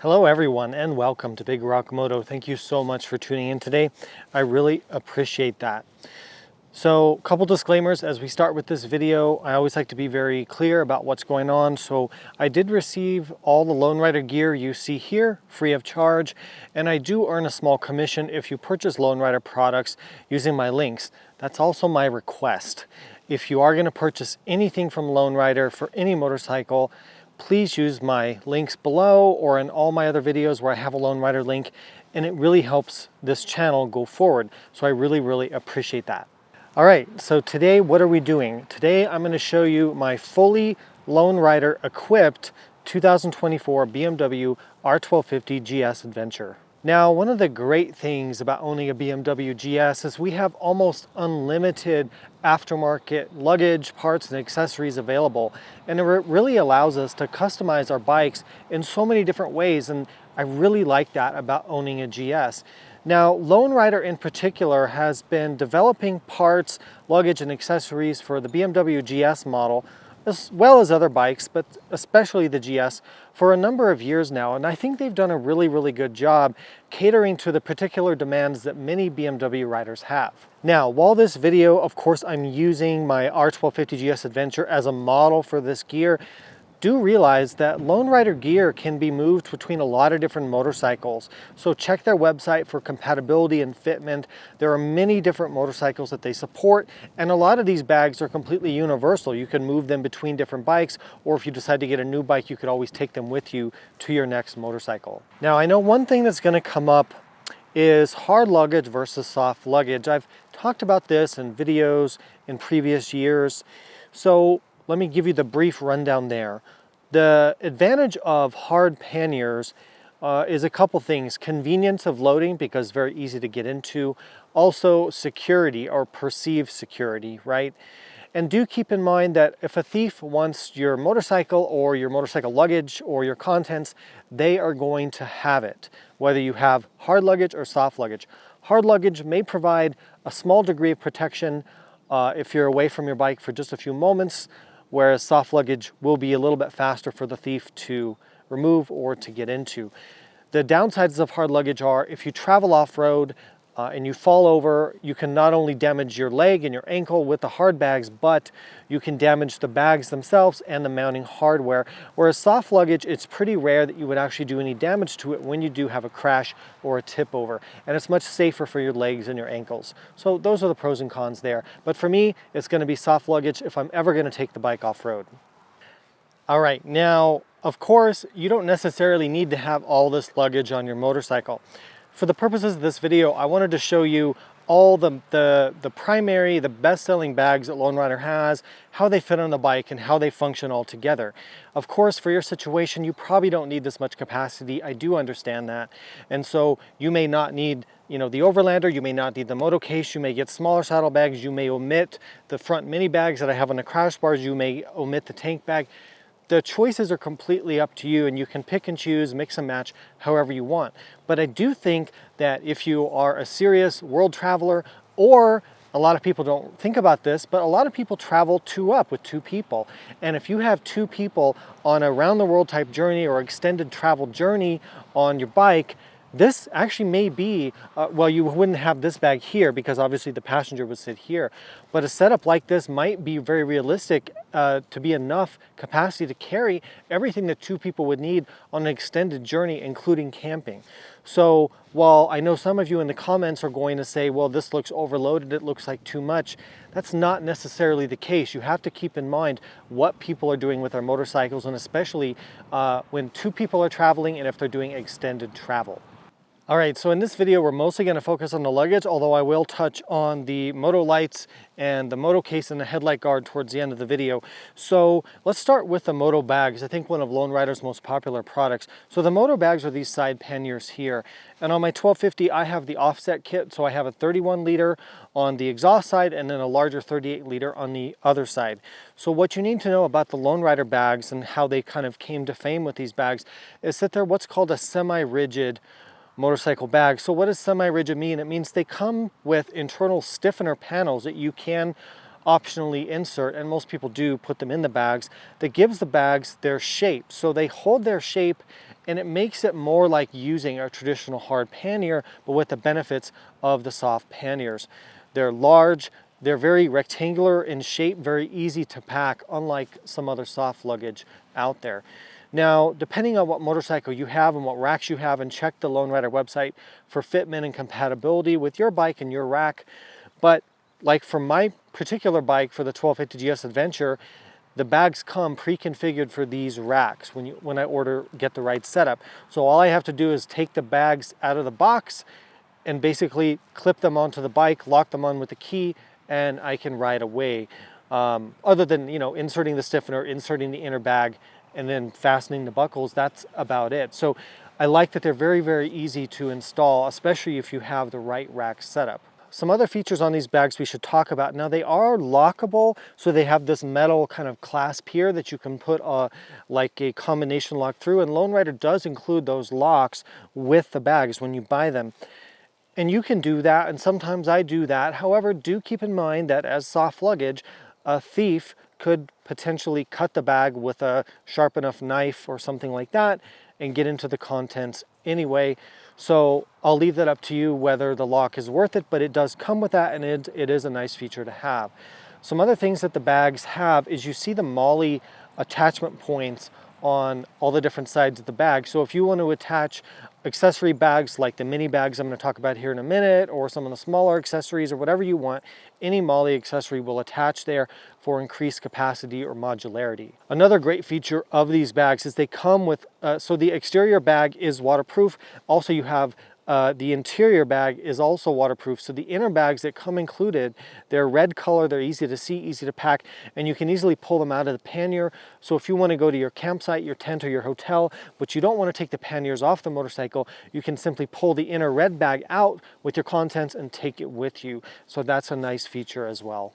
Hello everyone and welcome to Big Rock Moto. Thank you so much for tuning in today. I really appreciate that. So a couple disclaimers as we start with this video. I always like to be very clear about what's going on. So I did receive all the Lone Rider gear you see here free of charge, and I do earn a small commission if you purchase Lone Rider products using my links. That's also my request. If you are going to purchase anything from Lone Rider for any motorcycle, please use my links below or in all my other videos where I have a Lone Rider link, and it really helps this channel go forward. So I really appreciate that. All right, so today what are we doing? Today I'm going to show you my fully Lone Rider equipped 2024 BMW R1250GS Adventure. Now, one of the great things about owning a BMW GS is we have almost unlimited aftermarket luggage, parts, and accessories available. And it really allows us to customize our bikes in so many different ways. And I really like that about owning a GS. Now, Lone Rider in particular has been developing parts, luggage, and accessories for the BMW GS model, as well as other bikes, but especially the GS, for a number of years now. And I think they've done a really good job catering to the particular demands that many BMW riders have. Now, while this video, of course, I'm using my R1250GS Adventure as a model for this gear, do realize that Lone Rider gear can be moved between a lot of different motorcycles. So check their website for compatibility and fitment. There are many different motorcycles that they support, and a lot of these bags are completely universal. You can move them between different bikes, or if you decide to get a new bike, you could always take them with you to your next motorcycle. Now, I know one thing that's going to come up is hard luggage versus soft luggage. I've talked about this in videos in previous years. So let me give you the brief rundown there. The advantage of hard panniers is a couple things. Convenience of loading, because very easy to get into. Also security, or perceived security, right? And do keep in mind that if a thief wants your motorcycle or your motorcycle luggage or your contents, they are going to have it, whether you have hard luggage or soft luggage. Hard luggage may provide a small degree of protection if you're away from your bike for just a few moments, whereas soft luggage will be a little bit faster for the thief to remove or to get into. The downsides of hard luggage are if you travel off-road and you fall over, you can not only damage your leg and your ankle with the hard bags, but you can damage the bags themselves and the mounting hardware. Whereas soft luggage, it's pretty rare that you would actually do any damage to it when you do have a crash or a tip over. And it's much safer for your legs and your ankles. So those are the pros and cons there. But for me, it's going to be soft luggage if I'm ever going to take the bike off-road. All right, now, of course, you don't necessarily need to have all this luggage on your motorcycle. For the purposes of this video, I wanted to show you all the primary, the best-selling bags that Lone Rider has, how they fit on the bike, and how they function all together. Of course, for your situation, you probably don't need this much capacity. I do understand that. And so you may not need, the Overlander, you may not need the Motocase, you may get smaller saddlebags, you may omit the front mini bags that I have on the crash bars, you may omit the tank bag. The choices are completely up to you, and you can pick and choose, mix and match however you want. But I do think that if you are a serious world traveler, or a lot of people don't think about this, but a lot of people travel two up with two people. And if you have two people on a round the world type journey or extended travel journey on your bike, this actually may be, well, you wouldn't have this bag here because obviously the passenger would sit here. But a setup like this might be very realistic to be enough capacity to carry everything that two people would need on an extended journey, including camping. So while I know some of you in the comments are going to say, well, this looks overloaded, it looks like too much, that's not necessarily the case. You have to keep in mind what people are doing with their motorcycles, and especially when two people are traveling and if they're doing extended travel. All right, so in this video, we're mostly going to focus on the luggage, although I will touch on the Moto lights and the Motocase and the Headlight Guard towards the end of the video. So let's start with the Moto bags. I think one of Lone Rider's most popular products. So the Moto bags are these side panniers here. And on my 1250, I have the offset kit. So I have a 31 liter on the exhaust side and then a larger 38 liter on the other side. So what you need to know about the Lone Rider bags and how they kind of came to fame with these bags is that they're what's called a semi-rigid motorcycle bag. So what does semi-rigid mean? It means they come with internal stiffener panels that you can optionally insert, and most people do put them in the bags, that gives the bags their shape. So they hold their shape and it makes it more like using a traditional hard pannier, but with the benefits of the soft panniers. They're large, they're very rectangular in shape, very easy to pack, unlike some other soft luggage out there. Now, depending on what motorcycle you have and what racks you have, and check the Lone Rider website for fitment and compatibility with your bike and your rack. But like for my particular bike, for the 1250GS Adventure, the bags come pre-configured for these racks when I get the right setup. So all I have to do is take the bags out of the box and basically clip them onto the bike, lock them on with the key, and I can ride away. Other than, you know, inserting the stiffener, inserting the inner bag, and then fastening the buckles, that's about it. So I like that they're very, very easy to install, especially if you have the right rack setup. Some other features on these bags we should talk about. Now, they are lockable, so they have this metal kind of clasp here that you can put like a combination lock through, and Lone Rider does include those locks with the bags when you buy them. And you can do that, and sometimes I do that. However, do keep in mind that as soft luggage, a thief could potentially cut the bag with a sharp enough knife or something like that and get into the contents anyway. So I'll leave that up to you whether the lock is worth it, but it does come with that, and it is a nice feature to have. Some other things that the bags have is you see the MOLLE attachment points on all the different sides of the bag. So if you want to attach accessory bags like the mini bags I'm going to talk about here in a minute, or some of the smaller accessories or whatever you want, any MOLLE accessory will attach there for increased capacity or modularity. Another great feature of these bags is they come with, so the exterior bag is waterproof. Also, you have the interior bag is also waterproof. So the inner bags that come included, they're red color, they're easy to see, easy to pack, and you can easily pull them out of the pannier. So if you want to go to your campsite, your tent, or your hotel, but you don't want to take the panniers off the motorcycle, you can simply pull the inner red bag out with your contents and take it with you. So that's a nice feature as well.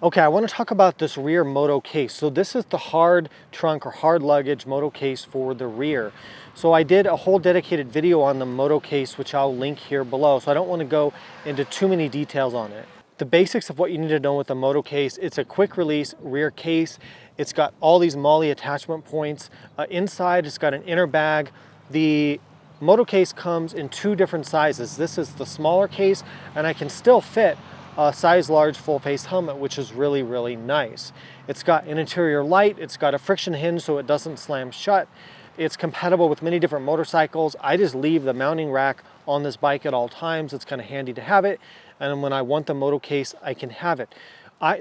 Okay, I want to talk about this rear moto case. So this is the hard trunk or hard luggage moto case for the rear. So I did a whole dedicated video on the moto case, which I'll link here below. So I don't want to go into too many details on it. The basics of what you need to know with the moto case: it's a quick release rear case. It's got all these MOLLE attachment points. Inside, it's got an inner bag. The moto case comes in two different sizes. This is the smaller case, and I can still fit a size large full face helmet, which is really, really nice. It's got an interior light, it's got a friction hinge so it doesn't slam shut. It's compatible with many different motorcycles. I just leave the mounting rack on this bike at all times. It's kind of handy to have it, and when I want the moto case, I can have it.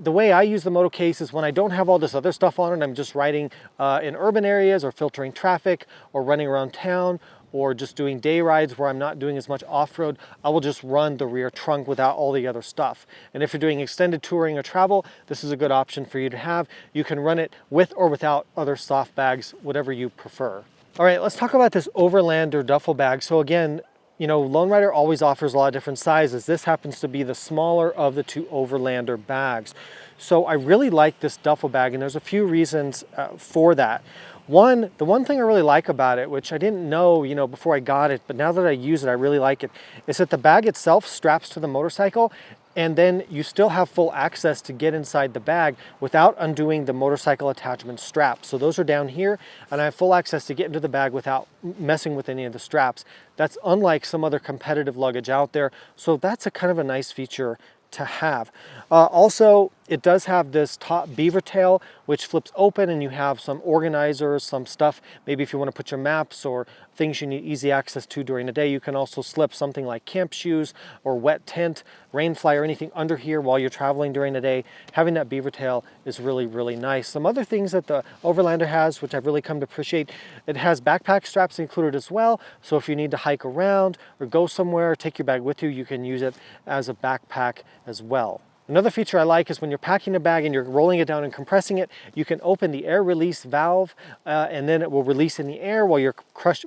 The way I use the moto case is when I don't have all this other stuff on it, I'm just riding in urban areas, or filtering traffic, or running around town, or just doing day rides where I'm not doing as much off-road, I will just run the rear trunk without all the other stuff. And if you're doing extended touring or travel, this is a good option for you to have. You can run it with or without other soft bags, whatever you prefer. All right, let's talk about this Overlander duffel bag. So again, you know, Lone Rider always offers a lot of different sizes. This happens to be the smaller of the two Overlander bags. So I really like this duffel bag, and there's a few reasons for that. The one thing I really like about it, which I didn't know, you know, before I got it, but now that I use it, I really like it, is that the bag itself straps to the motorcycle, and then you still have full access to get inside the bag without undoing the motorcycle attachment straps. So those are down here, and I have full access to get into the bag without messing with any of the straps. That's unlike some other competitive luggage out there. So that's a kind of a nice feature to have. Also, it does have this top beaver tail, which flips open, and you have some organizers, some stuff. Maybe if you want to put your maps or things you need easy access to during the day, you can also slip something like camp shoes or wet tent, rain fly, or anything under here while you're traveling during the day. Having that beaver tail is really, really nice. Some other things that the Overlander has, which I've really come to appreciate, it has backpack straps included as well. So if you need to hike around or go somewhere, take your bag with you, you can use it as a backpack as well. Another feature I like is when you're packing a bag and you're rolling it down and compressing it, you can open the air release valve and then it will release in the air while you're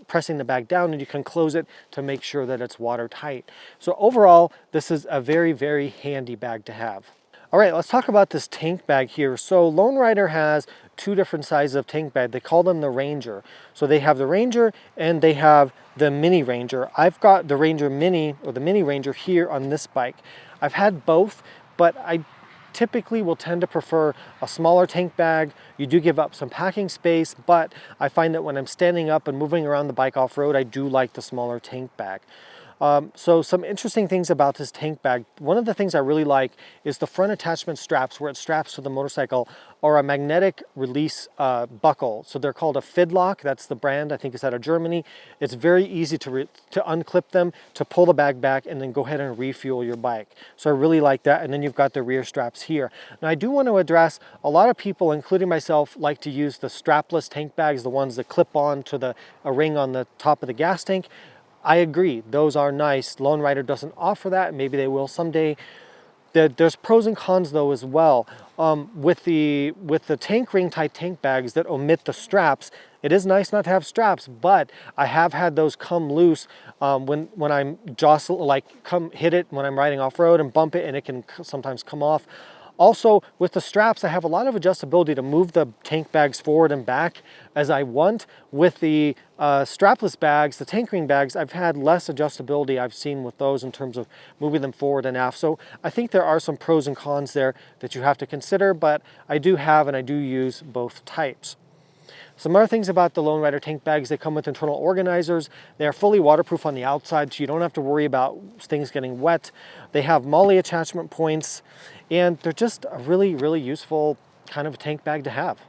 pressing the bag down, and you can close it to make sure that it's watertight. So overall, this is a very, very handy bag to have. All right, let's talk about this tank bag here. So Lone Rider has two different sizes of tank bag. They call them the Ranger. So they have the Ranger and they have the Mini Ranger. I've got the Ranger Mini, or the Mini Ranger, here on this bike. I've had both, but typically will tend to prefer a smaller tank bag. You do give up some packing space, but I find that when I'm standing up and moving around the bike off-road, I do like the smaller tank bag. So some interesting things about this tank bag. One of the things I really like is the front attachment straps, where it straps to the motorcycle, are a magnetic release buckle. So they're called a Fidlock. That's the brand. I think it's out of Germany. It's very easy to unclip them, to pull the bag back, and then go ahead and refuel your bike. So I really like that. And then you've got the rear straps here. Now I do want to address, a lot of people, including myself, like to use the strapless tank bags, the ones that clip on to a ring on the top of the gas tank. I agree, those are nice. Lone Rider doesn't offer that. Maybe they will someday. There's pros and cons though as well. With the tank ring type tank bags that omit the straps, it is nice not to have straps, but I have had those come loose when I'm hit it when I'm riding off-road and bump it, and it can sometimes come off. Also, with the straps, I have a lot of adjustability to move the tank bags forward and back as I want. With the strapless bags, the tank ring bags, I've had less adjustability I've seen with those in terms of moving them forward and aft. So I think there are some pros and cons there that you have to consider, but I do have and I do use both types. Some other things about the Lone Rider tank bags: they come with internal organizers. They are fully waterproof on the outside, so you don't have to worry about things getting wet. They have MOLLE attachment points, and they're just a really, really useful kind of tank bag to have.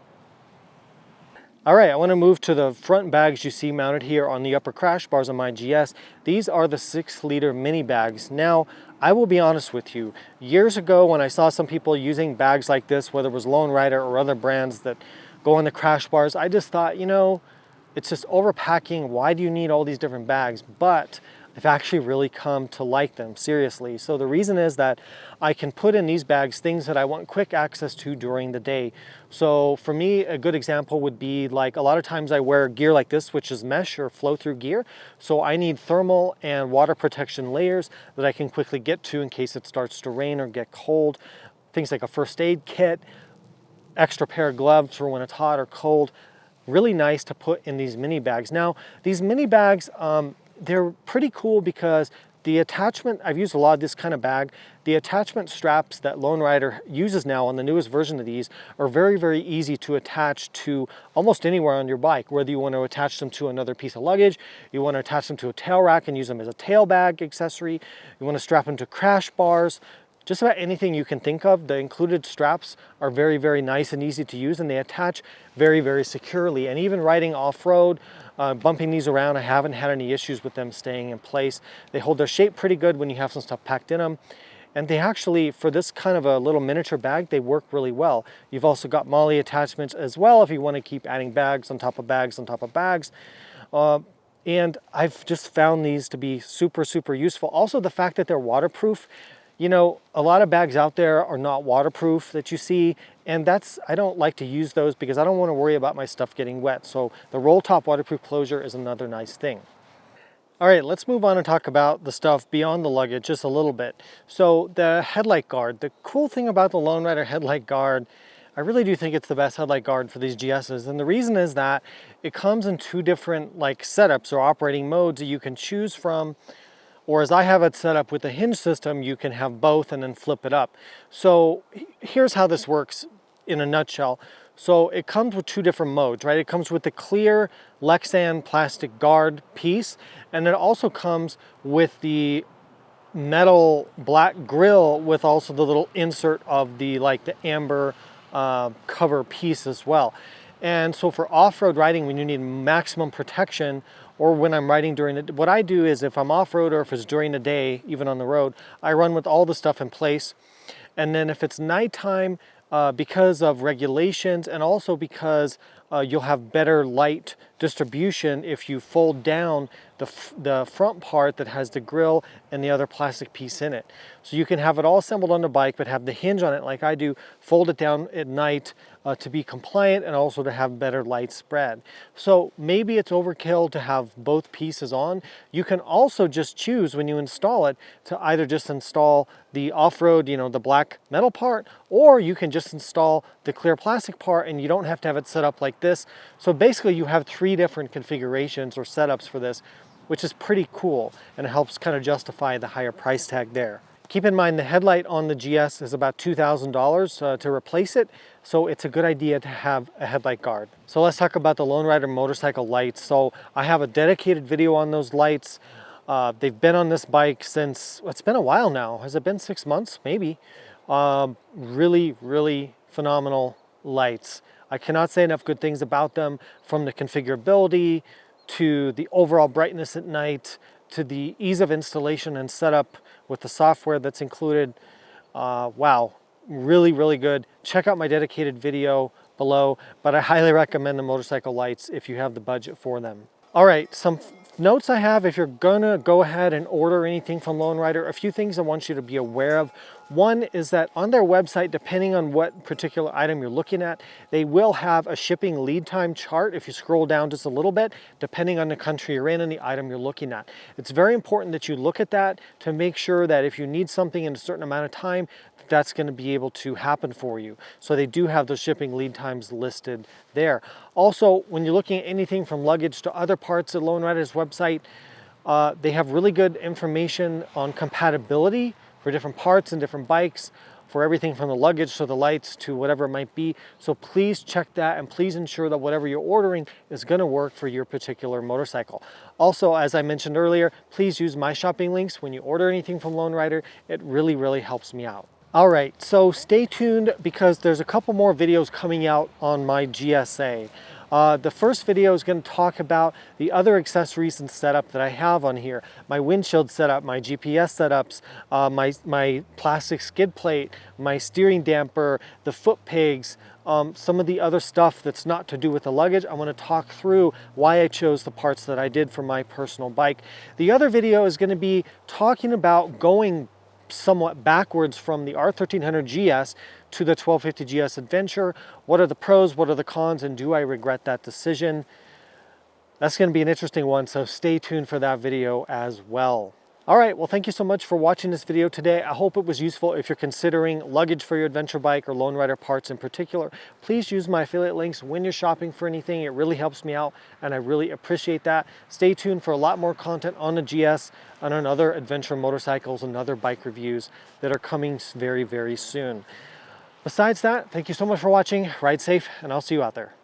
All right, I want to move to the front bags you see mounted here on the upper crash bars on my GS. These are the 6-liter mini bags. Now, I will be honest with you, years ago when I saw some people using bags like this, whether it was Lone Rider or other brands that go on the crash bars, I just thought, you know, it's just overpacking. Why do you need all these different bags? But I've actually really come to like them, seriously. So the reason is that I can put in these bags things that I want quick access to during the day. So for me, a good example would be, like, a lot of times I wear gear like this, which is mesh or flow-through gear. So I need thermal and water protection layers that I can quickly get to in case it starts to rain or get cold. Things like a first aid kit, extra pair of gloves for when it's hot or cold. Really nice to put in these mini bags. Now, these mini bags, they're pretty cool because the attachment, I've used a lot of this kind of bag, the attachment straps that Lone Rider uses now on the newest version of these are very, very easy to attach to almost anywhere on your bike, whether you want to attach them to another piece of luggage, you want to attach them to a tail rack and use them as a tail bag accessory, you want to strap them to crash bars. Just about anything you can think of. The included straps are very, very nice and easy to use, and they attach very, very securely. And even riding off-road, bumping these around, I haven't had any issues with them staying in place. They hold their shape pretty good when you have some stuff packed in them. And they actually, for this kind of a little miniature bag, they work really well. You've also got MOLLE attachments as well if you want to keep adding bags on top of bags on top of bags. And I've just found these to be super, super useful. Also, the fact that they're waterproof. You know, a lot of bags out there are not waterproof that you see, and I don't like to use those because I don't want to worry about my stuff getting wet. So the roll top waterproof closure is another nice thing. All right, let's move on and talk about the stuff beyond the luggage just a little bit. So the Headlight Guard, the cool thing about the Lone Rider Headlight Guard, I really do think it's the best headlight guard for these GSs. And the reason is that it comes in 2 different setups or operating modes that you can choose from. Or as I have it set up with the hinge system, you can have both and then flip it up. So here's how this works in a nutshell. So it comes with 2 different modes, right? It comes with the clear Lexan plastic guard piece, and it also comes with the metal black grill with also the little insert of the amber cover piece as well. And so for off-road riding, when you need maximum protection, or when I'm riding during the, what I do is if I'm off-road or if it's during the day, even on the road, I run with all the stuff in place. And then if it's nighttime, because of regulations and also because you'll have better light distribution if you fold down the front part that has the grill and the other plastic piece in it. So you can have it all assembled on the bike, but have the hinge on it like I do, fold it down at night to be compliant and also to have better light spread. So maybe it's overkill to have both pieces on. You can also just choose when you install it to either just install the off-road, you know, the black metal part, or you can just install the clear plastic part and you don't have to have it set up like this. So basically you have 3 different configurations or setups for this, which is pretty cool, and it helps kind of justify the higher price tag there. Keep in mind the headlight on the GS is about $2,000 to replace it, so it's a good idea to have a headlight guard. So let's talk about the Lone Rider motorcycle lights. So I have a dedicated video on those lights. They've been on this bike since, it's been a while now. Has it been 6 months? Maybe. Really, really phenomenal lights. I cannot say enough good things about them, from the configurability to the overall brightness at night to the ease of installation and setup with the software that's included. Wow, really, really good. Check out my dedicated video below, but I highly recommend the motorcycle lights if you have the budget for them. All right, some notes I have if you're gonna go ahead and order anything from Lone Rider. A few things I want you to be aware of. One is that on their website, depending on what particular item you're looking at, they will have a shipping lead time chart if you scroll down just a little bit, depending on the country you're in and the item you're looking at. It's very important that you look at that to make sure that if you need something in a certain amount of time, that's going to be able to happen for you. So they do have those shipping lead times listed there. Also, when you're looking at anything from luggage to other parts of Lone Rider's website, they have really good information on compatibility for different parts and different bikes, for everything from the luggage to the lights to whatever it might be. So please check that, and please ensure that whatever you're ordering is going to work for your particular motorcycle. Also, as I mentioned earlier, please use my shopping links when you order anything from Lone Rider. It really, really helps me out. All right, so stay tuned because there's a couple more videos coming out on my GSA. The first video is going to talk about the other accessories and setup that I have on here. My windshield setup, my GPS setups, my plastic skid plate, my steering damper, the foot pegs, some of the other stuff that's not to do with the luggage. I want to talk through why I chose the parts that I did for my personal bike. The other video is going to be talking about going somewhat backwards from the R1300GS to the 1250GS Adventure. What are the pros, what are the cons, and do I regret that decision? That's going to be an interesting one, so stay tuned for that video as well. All right, well, thank you so much for watching this video today. I hope it was useful. If you're considering luggage for your adventure bike or Lone Rider parts in particular, please use my affiliate links when you're shopping for anything. It really helps me out, and I really appreciate that. Stay tuned for a lot more content on the GS and on other adventure motorcycles and other bike reviews that are coming very, very soon. Besides that, thank you so much for watching. Ride safe, and I'll see you out there.